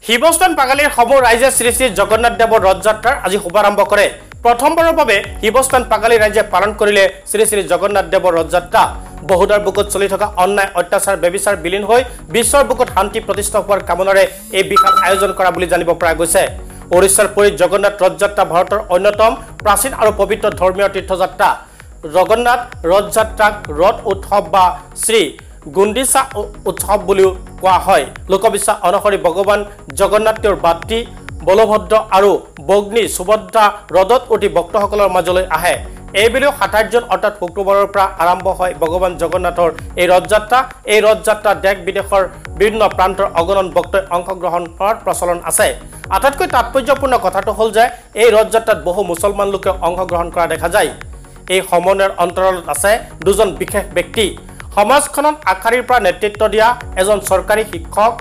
শিৱস্থান পাগালীৰ সমূহ ৰাইজে শ্ৰী শ্ৰী জগন্নাথ দেৱৰ ৰথযাত্ৰাৰ আজি শুভাৰম্ভ কৰে। প্ৰথমবাৰৰ বাবে শিৱস্থান পাগালী ৰাইজে পালন কৰিলে শ্ৰী শ্ৰী জগন্নাথ দেৱৰ ৰথযাত্ৰা। বহুদাৰ বুকুত চলি থকা অন্যায় অত্যাচাৰ বেবিচাৰ বিলীন হৈ বিশ্বৰ বুকুত শান্তি প্ৰতিষ্ঠা হোৱাৰ কামনাৰে এই বিশাল আয়োজন কৰা বুলি জানিব পৰা গৈছে। ওড়িশাৰ পুৰীত জগন্নাথ ৰথযাত্ৰা ভাৰতৰ অন্যতম প্ৰাচীন আৰু পবিত্ৰ ধৰ্মীয় তীৰ্থযাত্ৰা। জগন্নাথ ৰথযাত্ৰাক ৰথ উৎসৱ বা শ্ৰী গুণ্ডিচা উৎসৱ বুলিও কোৱা হয়। লোকবিশ্বাস অনুসৰি ভগৱান জগন্নাথ তেওঁৰ ভাতৃ বলভদ্ৰ আৰু ভগ্নী সুভদ্ৰা ৰথত উঠি ভক্তসকলৰ মাজলৈ আহে। এইবুলিও ২৭ জুন অৰ্থাৎ শুক্ৰবাৰৰ পৰা আৰম্ভ হয় ভগৱান জগন্নাথৰ এই ৰথযাত্ৰা। এই ৰথযাত্ৰা দেশ বিদেশৰ বিভিন্ন প্ৰান্তৰ অগণন ভক্তই অংশগ্ৰহণ কৰাৰ প্ৰচলন আছে। আটাইতকৈ তাৎপৰ্যপূৰ্ণ কথাটো হ'ল যে এই ৰথযাত্ৰাত বহু মুছলমান লোকে অংশগ্ৰহণ কৰা দেখা যায়। এই সমন্বয়ৰ অন্তৰালত আছে দুজন বিশেষ ব্যক্তি। সমাজখনত আগশাৰীৰ পৰা নেতৃত্ব দিয়া এজন চৰকাৰী শিক্ষক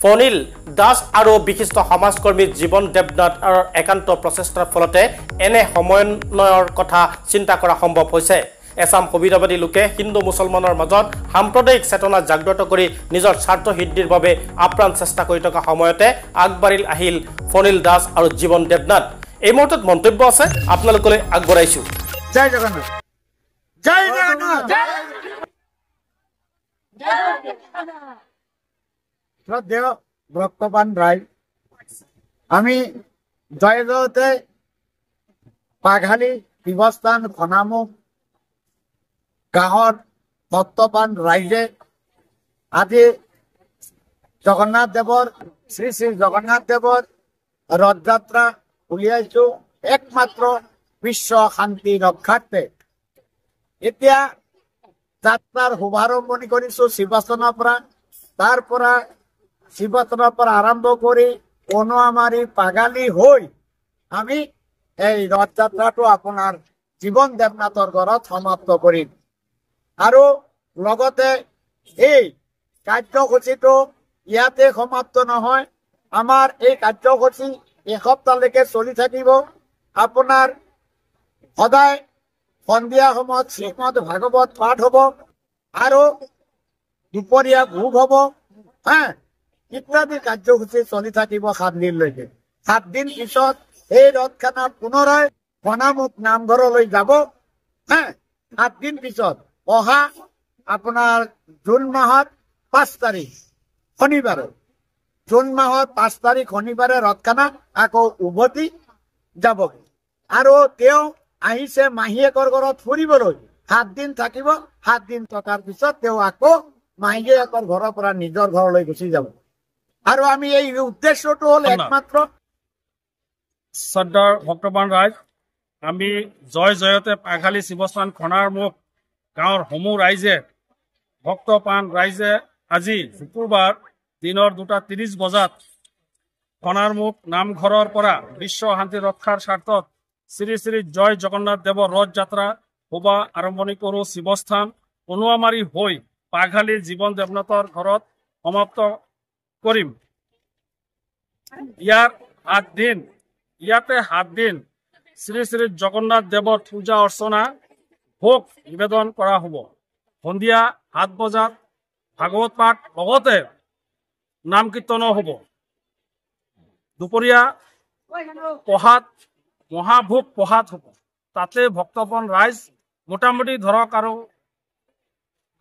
ফণিল দাস আৰু বিশিষ্ট সমাজকৰ্মী জীৱন দেৱনাথৰ একান্ত প্ৰচেষ্টাৰ ফলতে এনে সমন্বয়ৰ কথা চিন্তা কৰা সম্ভৱ হৈছে। এছাম সুবিধাবাদী লোকে হিন্দু মুছলমানৰ মাজত সাম্প্ৰদায়িক চেতনা জাগ্ৰত কৰি নিজৰ স্বাৰ্থ সিদ্ধিৰ বাবে আপ্ৰাণ চেষ্টা কৰি থকা সময়তে আগবাঢ়িল আহিল ফণিল দাস আৰু জীৱন দেৱনাথ। এই মুহূৰ্তত মন্তব্য আছে আপোনালোকলৈ আগবঢ়াইছো। জয় জগন্নাথ, জয় জগন্নাথ। শ্ৰদ্ধেয় ভক্তবান ৰায়, আমি জয়গাঁওতে পাঘালী শিৱস্থান খনামুখ গাঁৱৰ ভক্তবান ৰাইজে আজি জগন্নাথ দেৱৰ শ্ৰী শ্ৰী জগন্নাথ দেৱৰ ৰথযাত্ৰা উলিয়াইছো একমাত্ৰ বিশ্ব শান্তি ৰক্ষাৰ্থে। এতিয়া যাত্ৰাৰ শুভাৰম্ভণি কৰিছো শিৱস্থানৰ পৰা। তাৰ পৰা শিৱস্থানৰ পৰা আৰম্ভ কৰি কনুৱামাৰী পাগালী হৈ আমি এই ৰথযাত্ৰাটো আপোনাৰ জীৱন দেৱনাথৰ ঘৰত সমাপ্ত কৰিম। আৰু লগতে এই কাৰ্যসূচীটো ইয়াতে সমাপ্ত নহয়, আমাৰ এই কাৰ্যসূচী এসপ্তাহলৈকে চলি থাকিব। আপোনাৰ সদায় সন্ধিয়া সময়ত শ্ৰীমদ ভাগৱত পাঠ হ'ব আৰু দুপৰীয়া ভোগ হ'ব, ইত্যাদি কাৰ্যসূচী চলি থাকিব 7 দিনলৈকে। 7 দিন পিছত এই ৰথখানা পুনৰাই খনামুখ নামঘৰলৈ যাব। 7 দিন পিছত অহা আপোনাৰ জুন মাহত 5 তাৰিখ শনিবাৰে, জুন মাহত 5 তাৰিখ শনিবাৰে ৰথখানা আকৌ উভতি যাব। আৰু তেওঁ আহিছে মাহীয়েকৰ ঘৰত ফুৰিবলৈ। 7 দিন থাকিব। 7 দিন থকাৰ পিছত তেওঁ আকৌ মাহীয়েকৰ ঘৰৰ পৰা নিজৰ ঘৰলৈ গুচি যাব। আৰু আমি এই উদ্দেশ্যটো হ'ল একমাত্ৰ শ্ৰদ্ধাৰ ভক্তবান ৰাইজ, আমি জয় জয়তে পাঘালী শিৱস্থান খনামুখ গাঁৱৰ সমূহ ৰাইজে ভক্তপ্ৰাণ ৰাইজে আজি শুক্ৰবাৰ দিনৰ 2:30 বজাত খনামুখ নামঘৰৰ পৰা বিশ্ব শান্তি ৰক্ষাৰ স্বাৰ্থত শ্ৰী শ্ৰী জয় জগন্নাথ দেৱৰ ৰথযাত্ৰা শুভ আৰম্ভণি কৰোঁ। শিৱস্থান কনুৱামাৰী হৈ পাঘালী জীৱন দেৱনাথৰ ঘৰত সমাপ্ত কৰিম। ইয়াতে 7 দিন শ্ৰী শ্ৰী জগন্নাথ দেৱৰ পূজা অৰ্চনা ভোগ নিবেদন কৰা হ'ব। সন্ধিয়া 7 বজাত ভাগৱত পাঠ লগতে নাম কীৰ্তনো হ'ব। দুপৰীয়া প্ৰসাদ মহাভোগ প্ৰসাদ হ'ব। তাতে ভক্তপ্ৰাণ ৰাইজ মোটামুটি ধৰক আৰু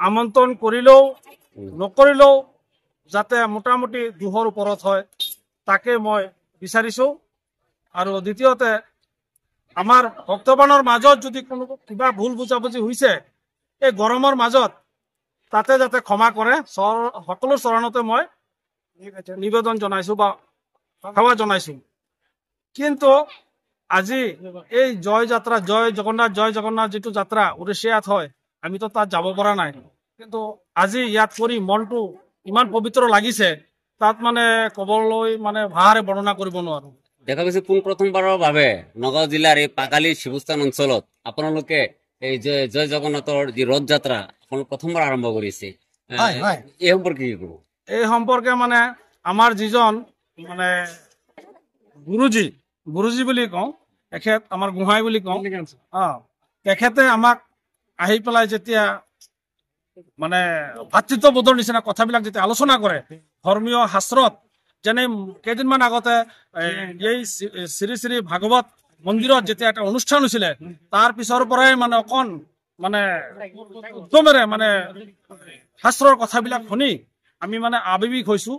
আমন্ত্ৰণ কৰিলেও নকৰিলেও যাতে মোটামুটি 200ৰ ওপৰত হয় তাকে মই বিচাৰিছোঁ। আৰু দ্বিতীয়তে আমাৰ ভক্তবানৰ মাজত যদি কোনো কিবা ভুল বুজাবুজি হৈছে এই গৰমৰ মাজত তাতে যাতে ক্ষমা কৰে, সকলো চৰণতে মই নিবেদন জনাইছোঁ বা সেৱা জনাইছোঁ। কিন্তু আজি এই জয় যাত্ৰা জয় জগন্নাথ যিটো যাত্ৰা উৰিষ্যাত হয়, আমিতো তাত যাব পৰা নাই। কিন্তু আজি ইয়াত কৰি মনটো ইমান পবিত্ৰ লাগিছে, তাত মানে ক'বলৈ মানে ভাষাৰে বৰ্ণনা কৰিব নোৱাৰো। দেখা গৈছে প্ৰথমবাৰৰ বাবে নগাঁও জিলাৰ এই পাগালী শিৱস্থান অঞ্চলত আপোনালোকে এই জয় জগন্নাথৰ যি ৰথযাত্ৰা প্ৰথমবাৰ আৰম্ভ কৰিছে, এই সম্পৰ্কে কি ক'ব? এই সম্পৰ্কে মানে আমাৰ যিজন মানে গুৰুজী বুলি কওঁ, তেখেত আমাৰ গোহাঁই বুলি কওঁ, তেখেতে আমাক আহি পেলাই যেতিয়া মানে ভাতৃত্ববোধৰ নিচিনা কথাবিলাক যেতিয়া আলোচনা কৰে, ধৰ্মীয় শাস্ত্ৰত যেনে কেইদিনমান আগতে এই শ্ৰী শ্ৰী ভাগৱত মন্দিৰত যেতিয়া এটা অনুষ্ঠান হৈছিলে তাৰ পিছৰ পৰাই মানে অকণ মানে উদ্যমেৰে মানে শাস্ত্ৰৰ কথাবিলাক শুনি আমি মানে আৱেগিক হৈছো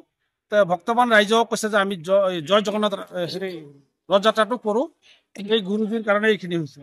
ভক্তবান ৰাইজেও কৈছে যে আমি জয় জগন্নাথ হেৰি ৰথযাত্ৰাটো কৰো এই গুৰুজীৰ কাৰণে এইখিনি হৈছে